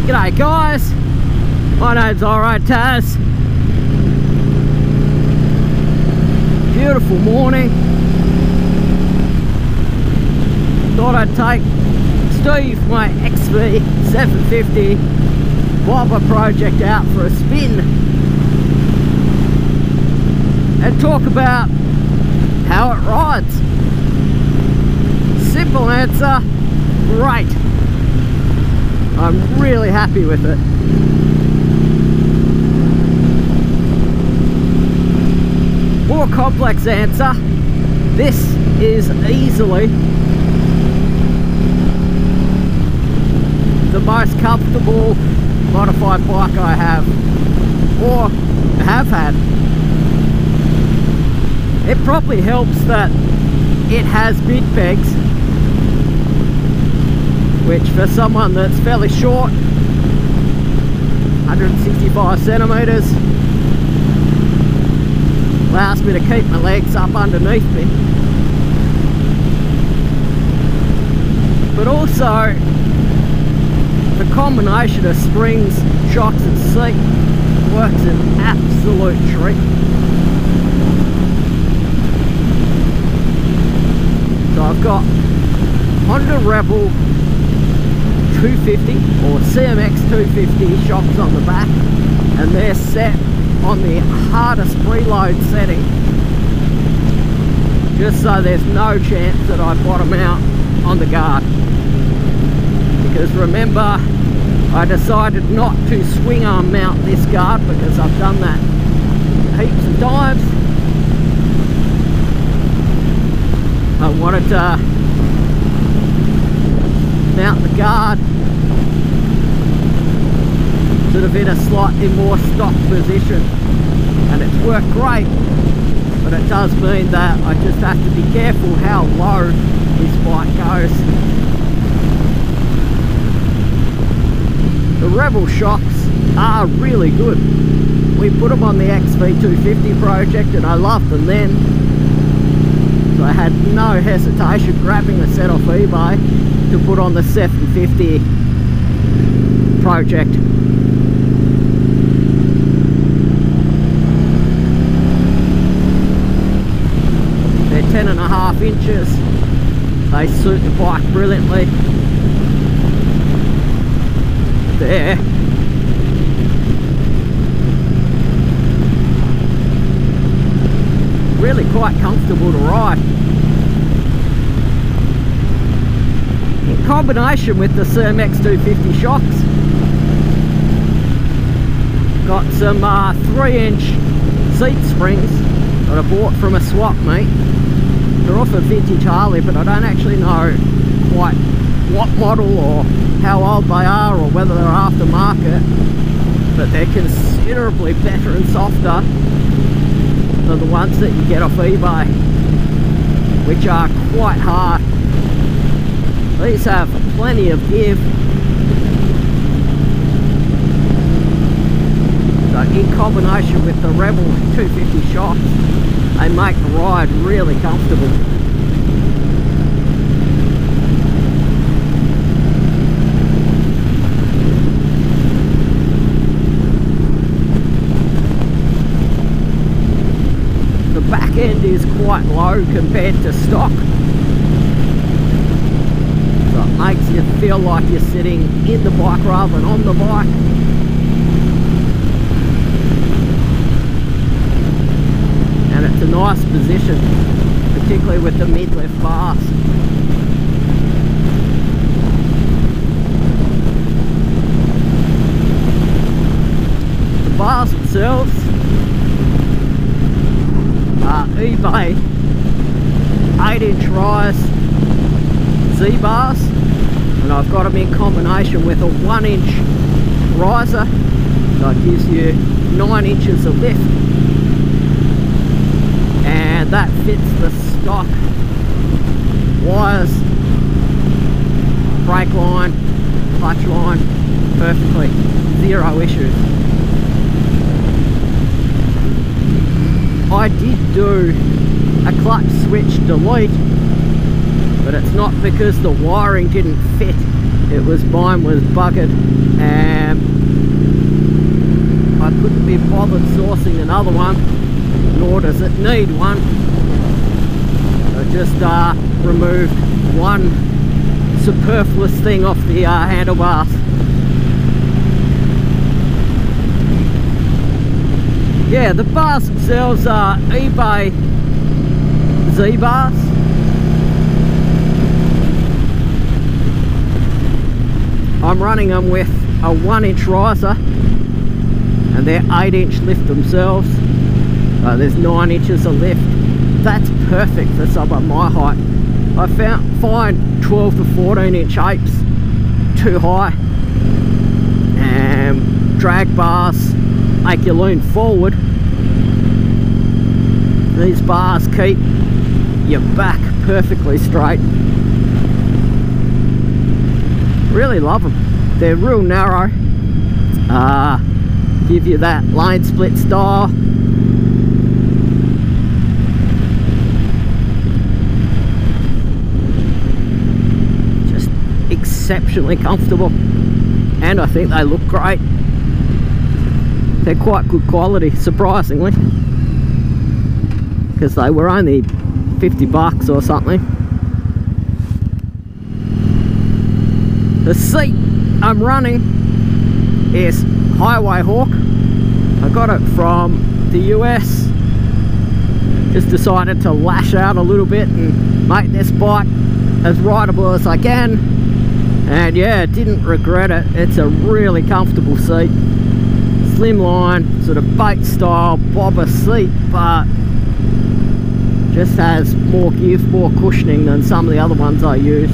G'day guys, my name's Alright Taz. Beautiful morning. Thought I'd take Steve, my XV750 bobber project, out for a spin and talk about how it rides. Simple answer, great. I'm really happy with it. More complex answer, this is easily the most comfortable modified bike I have, or have had. It probably helps that it has mid pegs, which for someone that's fairly short, 165 centimeters, allows me to keep my legs up underneath me. But also, the combination of springs, shocks and seat works an absolute treat. So I've got Honda Rebel 250 or CMX 250 shocks on the back, and they're set on the hardest preload setting, just so there's no chance that I bottom out on the guard. Because remember, I decided not to swing arm mount this guard because I've done that heaps of times. I wanted to mount the guard sort of in a slightly more stock position, and it's worked great, but it does mean that I just have to be careful how low this bike goes. The Rebel shocks are really good. We put them on the XV250 project and I loved them then, so I had no hesitation grabbing a set off eBay to put on the 750 project. They're 10.5 inches. They suit the bike brilliantly. There. Really quite comfortable to ride. In combination with the CMX 250 shocks, got some 3-inch seat springs that I bought from a swap meet. They're off a vintage Harley, but I don't actually know quite what model or how old they are or whether they're aftermarket, but they're considerably better and softer than the ones that you get off eBay, which are quite hard. These have plenty of give. So in combination with the Rebel 250 shocks, they make the ride really comfortable. The back end is quite low compared to stock, so it makes you feel like you're sitting in the bike rather than on the bike. And it's a nice position, particularly with the mid-lift bars. The bars themselves are eBay 8-inch rise Z-bars, and I've got them in combination with a 1-inch riser, so it gives you 9 inches of lift, and that fits the stock wires, brake line, clutch line perfectly, zero issues. I did do a clutch switch delete, but it's not because the wiring didn't fit. It was mine was buggered and I couldn't be bothered sourcing another one, nor does it need one. I just removed one superfluous thing off the handlebars. Yeah, the bars themselves are eBay Z bars. I'm running them with a 1-inch riser, and they're 8-inch lift themselves. There's 9 inches of lift. That's perfect for someone my height. I find 12 to 14-inch apes too high, and drag bars make you lean forward. These bars keep your back perfectly straight. Really love them. They're real narrow, give you that lane split style. Just exceptionally comfortable, and I think they look great. They're quite good quality, surprisingly, because they were only 50 bucks or something. The seat I'm running is Highway Hawk. I got it from the US. Just decided to lash out a little bit and make this bike as rideable as I can, and yeah, didn't regret it. It's a really comfortable seat. Slimline, sort of bait style bobber seat, but just has more give, more cushioning than some of the other ones I use.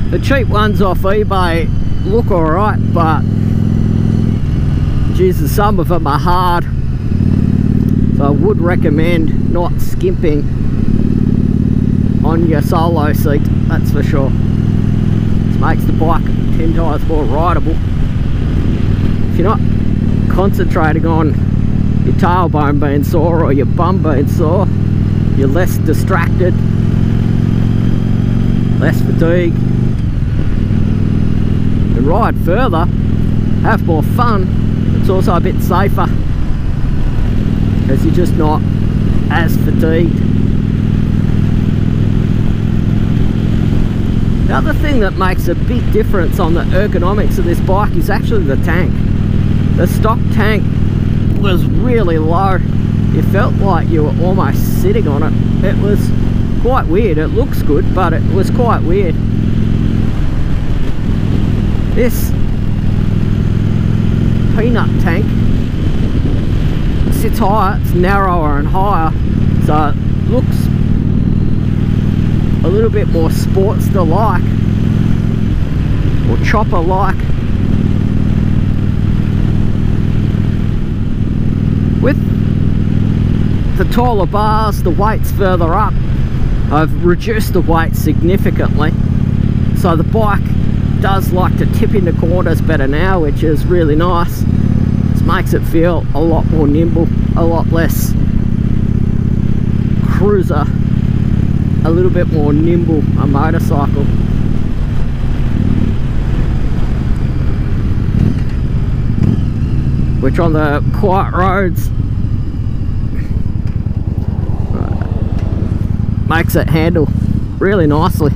The cheap ones off eBay look alright, but Jesus, some of them are hard. So I would recommend not skimping on your solo seat, that's for sure. This makes the bike 10 times more rideable. If you're not concentrating on your tailbone being sore or your bum being sore, you're less distracted, less fatigue, and ride further, have more fun. It's also a bit safer because you're just not as fatigued. The other thing that makes a big difference on the ergonomics of this bike is actually the tank. The stock tank was really low. You felt like you were almost sitting on it. It was quite weird. It looks good, but it was quite weird. This peanut tank sits higher, it's narrower and higher, so it looks a little bit more Sportster-like or chopper-like. With the taller bars, the weight's further up. I've reduced the weight significantly, so the bike does like to tip into corners better now, which is really nice. This makes it feel a lot more nimble, a lot less cruiser, a little bit more nimble, a motorcycle. Which on the quiet roads makes it handle really nicely.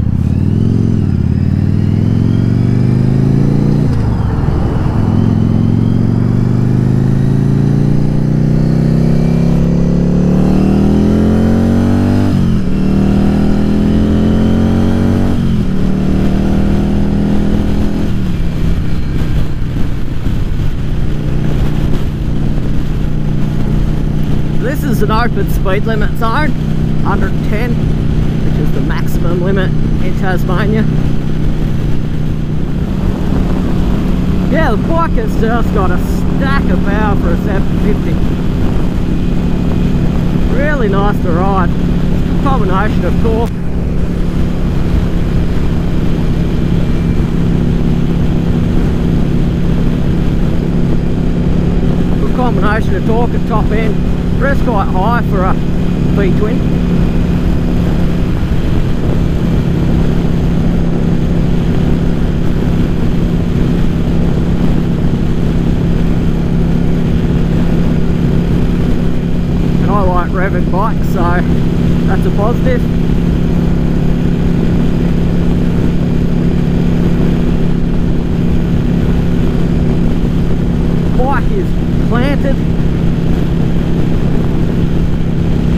This is an open speed limit zone, 110, which is the maximum limit in Tasmania. Yeah, the bike itself's got a stack of power for a 750. Really nice to ride. It's a combination of torque combination of torque and top end. It's quite high for a V-twin. And I like revving bikes, so that's a positive. Bike is planted,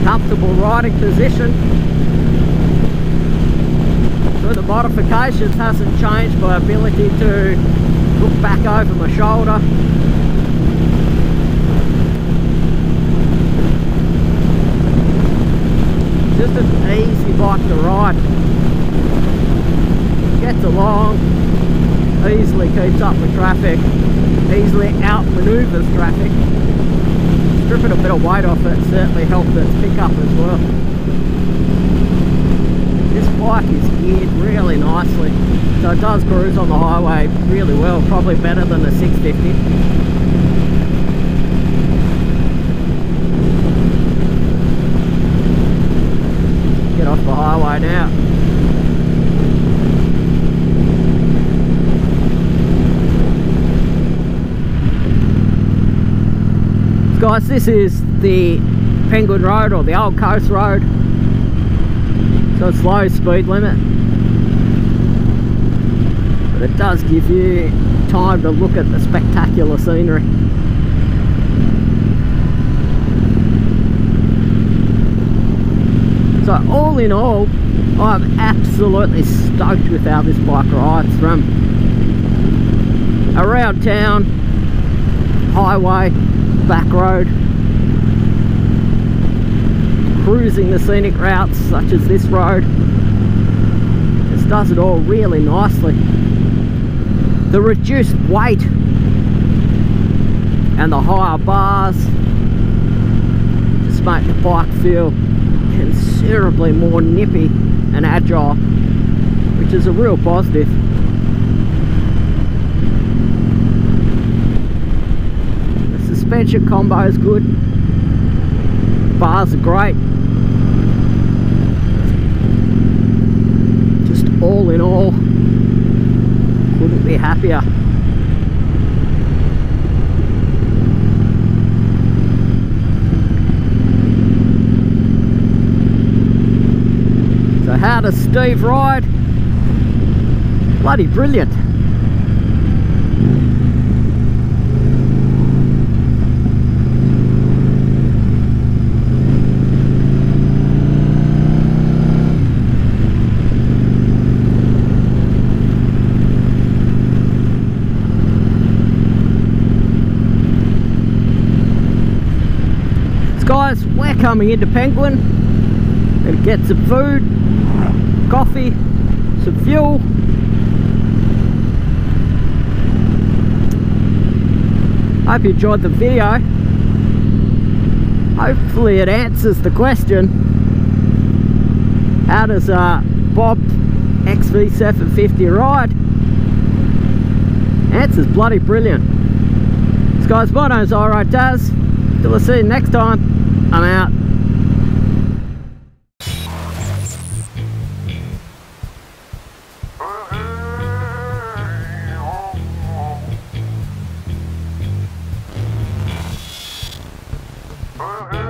comfortable riding position. So the modifications hasn't changed my ability to look back over my shoulder. Just an easy bike to ride. Gets along, easily keeps up with traffic, easily outmaneuvers traffic. Stripping a bit of weight off it certainly helped its pickup as well. This bike is geared really nicely, so it does cruise on the highway really well, probably better than the 650. Get off the highway now. Guys, this is the Penguin Road, or the Old Coast Road, so it's low speed limit, but it does give you time to look at the spectacular scenery. So all in all, I'm absolutely stoked with how this bike rides. From around town, highway, back road, cruising the scenic routes such as this road, just does it all really nicely. The reduced weight and the higher bars just make the bike feel considerably more nippy and agile, which is a real positive. Suspension combo is good, bars are great, just all in all, couldn't be happier. So how does Steve ride? Bloody brilliant. Guys, we're coming into Penguin and get some food, coffee, some fuel. Hope you enjoyed the video. Hopefully it answers the question, how does Bob XV750 ride? Answer's bloody brilliant. So guys, my name's Alright Daz. Till I see you next time, I'm out. Uh-huh.